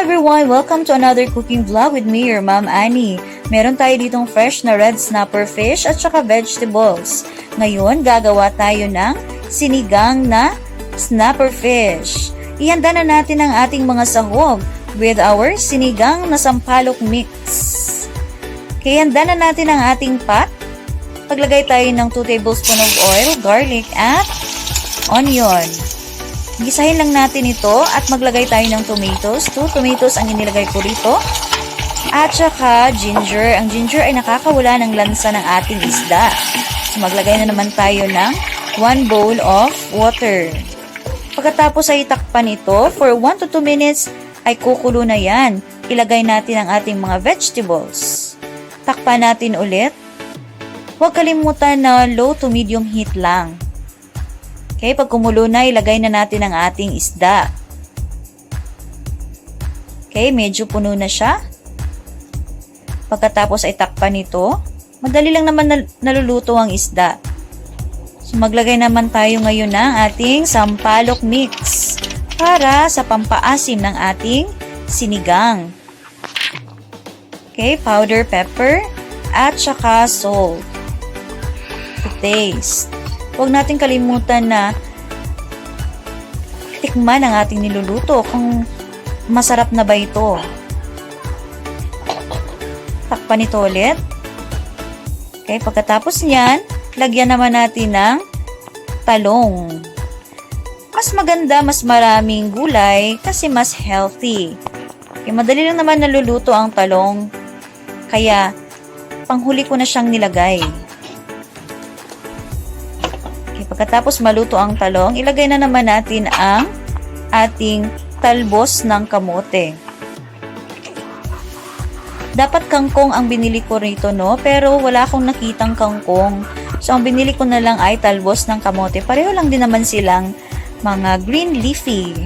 everyone! Welcome to another cooking vlog with me, your Mom Annie. Meron tayo ditong fresh na red snapper fish at saka vegetables. Ngayon, gagawa tayo ng sinigang na snapper fish. Ihanda na natin ang ating mga sahog with our sinigang na sampalok mix. Kaya handa na natin ang ating pot. Paglagay tayo ng 2 tablespoons of oil, garlic at onion. Gisahin lang natin ito at maglagay tayo ng tomatoes. 2 tomatoes ang inilagay ko rito. At saka ginger. Ang ginger ay nakakawala ng lansa ng ating isda. So maglagay na naman tayo ng 1 bowl of water. Pagkatapos ay itakpan ito for 1 to 2 minutes ay kukulo na yan. Ilagay natin ang ating mga vegetables. Takpan natin ulit. Huwag kalimutan na low to medium heat lang. Okay, pag kumulo na, ilagay na natin ang ating isda. Okay, medyo puno na siya. Pagkatapos ay takpan ito. Madali lang naman naluluto ang isda. So, maglagay naman tayo ngayon ng ating sampalok mix para sa pampaasim ng ating sinigang. Okay, powder pepper at saka salt to taste. Huwag natin kalimutan na tikman ang ating niluluto kung masarap na ba ito. Takpan ito ulit. Okay, pagkatapos niyan, lagyan naman natin ng talong. Mas maganda, mas maraming gulay kasi mas healthy. Okay, madali lang naman naluluto ang talong. Kaya, panghuli ko na siyang nilagay. Pagkatapos maluto ang talong, ilagay na naman natin ang ating talbos ng kamote. Dapat kangkong ang binili ko rito, no? Pero wala akong nakitang kangkong. So, ang binili ko na lang ay talbos ng kamote. Pareho lang din naman silang mga green leafy.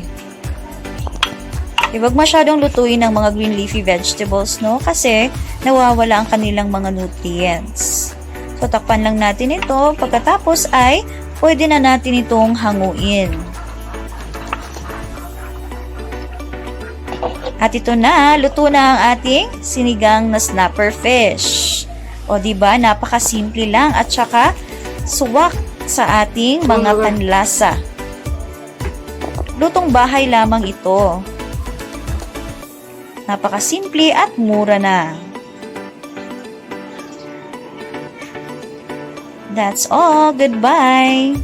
Huwag masyadong lutuin ang mga green leafy vegetables, no? Kasi nawawala ang kanilang mga nutrients. So, takpan lang natin ito. Pagkatapos ay pwede na natin itong hanguin. At ito na, luto na ang ating sinigang na snapper fish. O diba, napakasimple lang at saka suwak sa ating mga panlasa. Lutong bahay lamang ito. Napakasimple at mura na. That's all. Goodbye.